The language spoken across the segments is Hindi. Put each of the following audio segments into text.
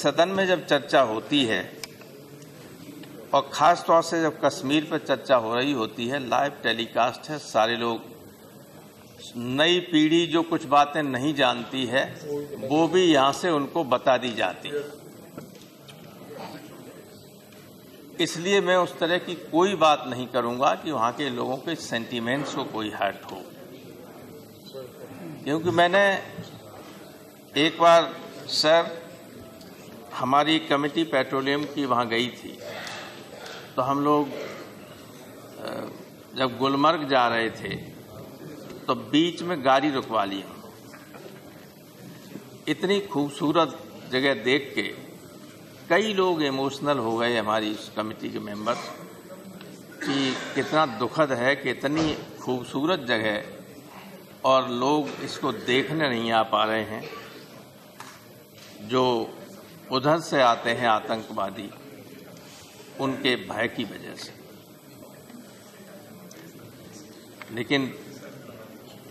सदन में जब चर्चा होती है और ख़ास तौर से जब कश्मीर पर चर्चा हो रही होती है, लाइव टेलीकास्ट है, सारे लोग, नई पीढ़ी जो कुछ बातें नहीं जानती है वो भी यहाँ से उनको बता दी जाती है। इसलिए मैं उस तरह की कोई बात नहीं करूँगा कि वहाँ के लोगों के सेंटीमेंट्स को कोई हर्ट हो, क्योंकि मैंने एक बार सर हमारी कमेटी पेट्रोलियम की वहाँ गई थी, तो हम लोग जब गुलमर्ग जा रहे थे तो बीच में गाड़ी रुकवा ली। इतनी खूबसूरत जगह देख के कई लोग इमोशनल हो गए, हमारी इस कमेटी के मेंबर्स, कि कितना दुखद है कि इतनी खूबसूरत जगह और लोग इसको देखने नहीं आ पा रहे हैं, जो उधर से आते हैं आतंकवादी, उनके भय की वजह से। लेकिन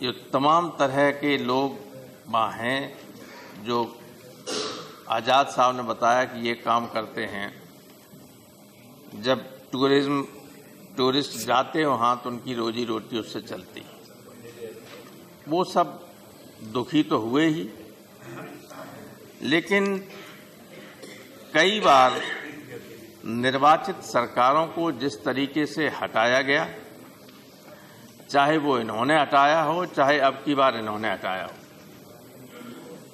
ये तमाम तरह के लोग वहाँ हैं जो आज़ाद साहब ने बताया कि ये काम करते हैं। जब टूरिस्ट जाते हैं वहाँ तो उनकी रोजी रोटी उससे चलती है। वो सब दुखी तो हुए ही, लेकिन कई बार निर्वाचित सरकारों को जिस तरीके से हटाया गया, चाहे वो इन्होंने हटाया हो चाहे अब की बार इन्होंने हटाया हो,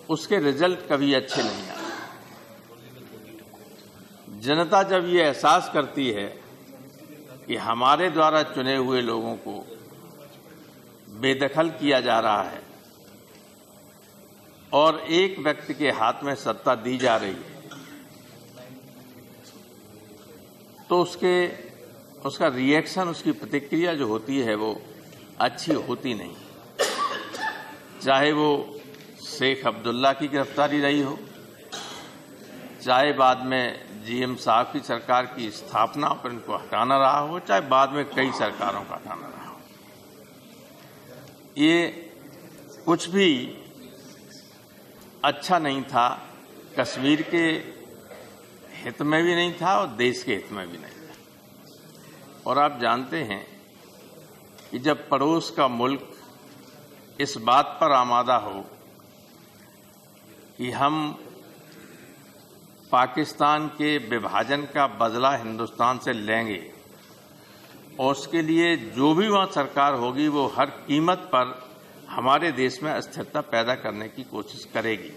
उसके रिजल्ट कभी अच्छे नहीं आए। जनता जब ये एहसास करती है कि हमारे द्वारा चुने हुए लोगों को बेदखल किया जा रहा है और एक व्यक्ति के हाथ में सत्ता दी जा रही है, तो उसका रिएक्शन, उसकी प्रतिक्रिया जो होती है वो अच्छी होती नहीं। चाहे वो शेख अब्दुल्ला की गिरफ्तारी रही हो, चाहे बाद में जीएम साहब की सरकार की स्थापना पर इनको हटाना रहा हो, चाहे बाद में कई सरकारों का हटाना रहा हो, ये कुछ भी अच्छा नहीं था। कश्मीर के हित में भी नहीं था और देश के हित में भी नहीं था। और आप जानते हैं कि जब पड़ोस का मुल्क इस बात पर आमादा हो कि हम पाकिस्तान के विभाजन का बदला हिंदुस्तान से लेंगे और उसके लिए जो भी वहाँ सरकार होगी वो हर कीमत पर हमारे देश में अस्थिरता पैदा करने की कोशिश करेगी,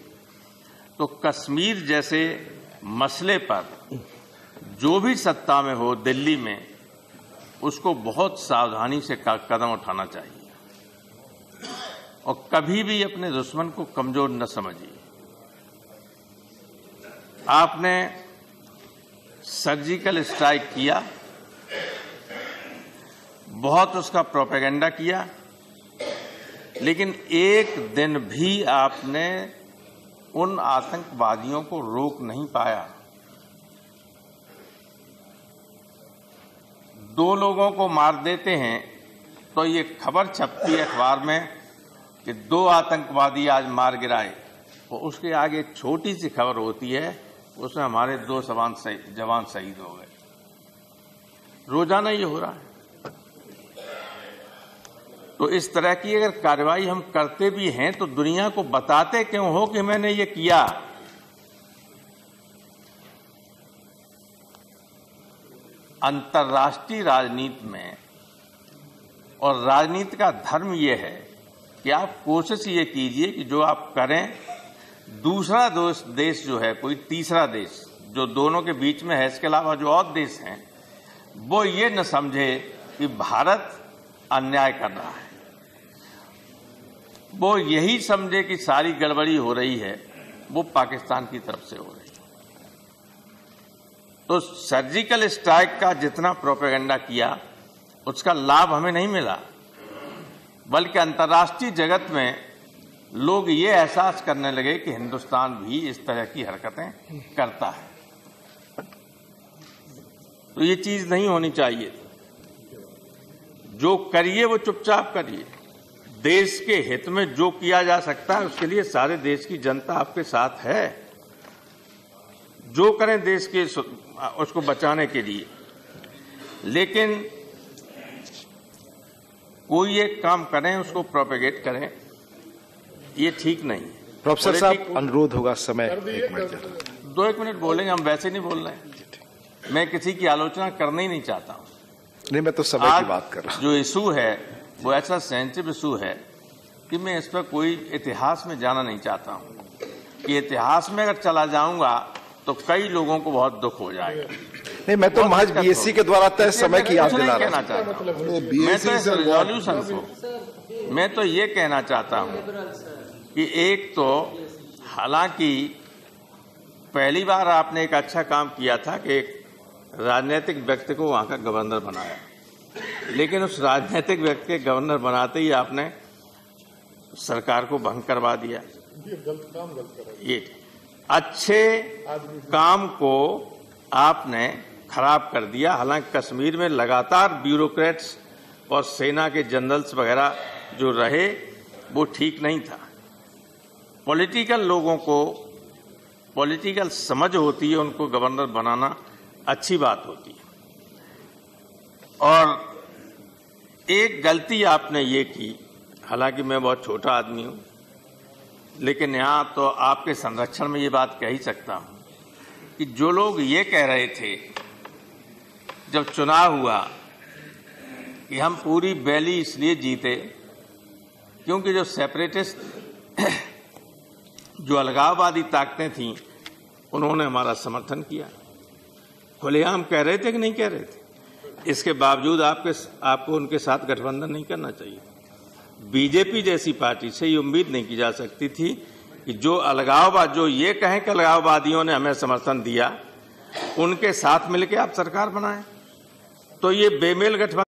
तो कश्मीर जैसे मसले पर जो भी सत्ता में हो दिल्ली में, उसको बहुत सावधानी से कदम उठाना चाहिए और कभी भी अपने दुश्मन को कमजोर न समझिए। आपने सर्जिकल स्ट्राइक किया, बहुत उसका प्रोपेगेंडा किया, लेकिन एक दिन भी आपने उन आतंकवादियों को रोक नहीं पाया। 2 लोगों को मार देते हैं तो ये खबर छपती है अखबार में कि 2 आतंकवादी आज मार गिराए, और उसके आगे एक छोटी सी खबर होती है, उसमें हमारे 2 जवान शहीद हो गए। रोजाना ये हो रहा है। तो इस तरह की अगर कार्रवाई हम करते भी हैं तो दुनिया को बताते क्यों हो कि मैंने ये किया। अंतर्राष्ट्रीय राजनीति में और राजनीति का धर्म ये है कि आप कोशिश ये कीजिए कि जो आप करें, दूसरा देश जो है, कोई तीसरा देश जो दोनों के बीच में है, इसके अलावा जो और देश हैं, वो ये न समझे कि भारत अन्याय कर रहा है, वो यही समझे कि सारी गड़बड़ी हो रही है वो पाकिस्तान की तरफ से हो रही है। तो सर्जिकल स्ट्राइक का जितना प्रोपेगेंडा किया उसका लाभ हमें नहीं मिला, बल्कि अंतर्राष्ट्रीय जगत में लोग ये एहसास करने लगे कि हिंदुस्तान भी इस तरह की हरकतें करता है। तो ये चीज नहीं होनी चाहिए। जो करिए वो चुपचाप करिए। देश के हित में जो किया जा सकता है उसके लिए सारे देश की जनता आपके साथ है। जो करें देश के उसको बचाने के लिए, लेकिन कोई एक काम करें उसको प्रोपेगेट करें, ये ठीक नहीं है। प्रोफेसर साहब, अनुरोध होगा समय 1 मिनट। 2-1 मिनट बोलेंगे, हम वैसे नहीं बोल रहे हैं। मैं किसी की आलोचना करना ही नहीं चाहता हूं। नहीं, मैं तो समय की बात कर रहा हूं। जो इशू है वो ऐसा सेंसिटिव इशू है कि मैं इस पर कोई इतिहास में जाना नहीं चाहता हूं कि इतिहास में अगर चला जाऊंगा तो कई लोगों को बहुत दुख हो जाएगा। नहीं, मैं तो महज बीएससी के द्वारा तय समय की याद दिला रहा हूं। मैं तो इस रिजोल्यूशन को मैं तो ये कहना चाहता हूं कि एक तो हालांकि पहली बार आपने एक अच्छा काम किया था कि एक राजनीतिक व्यक्ति को वहां का गवर्नर बनाया, लेकिन उस राजनीतिक व्यक्ति के गवर्नर बनाते ही आपने सरकार को भंग करवा दिया। ये अच्छे काम को आपने खराब कर दिया। हालांकि कश्मीर में लगातार ब्यूरोक्रेट्स और सेना के जनरल्स वगैरह जो रहे वो ठीक नहीं था। पॉलिटिकल लोगों को पॉलिटिकल समझ होती है, उनको गवर्नर बनाना अच्छी बात होती है। और एक गलती आपने ये की, हालांकि मैं बहुत छोटा आदमी हूं, लेकिन यहां तो आपके संरक्षण में ये बात कह ही सकता हूं कि जो लोग ये कह रहे थे जब चुनाव हुआ कि हम पूरी वैली इसलिए जीते क्योंकि जो सेपरेटिस्ट जो अलगाववादी ताकतें थीं उन्होंने हमारा समर्थन किया। खुलेआम कह रहे थे कि नहीं कह रहे थे? इसके बावजूद आपको उनके साथ गठबंधन नहीं करना चाहिए। बीजेपी जैसी पार्टी से ये उम्मीद नहीं की जा सकती थी कि जो ये कहें कि अलगाववादियों ने हमें समर्थन दिया, उनके साथ मिलकर आप सरकार बनाएं। तो ये बेमेल गठबंधन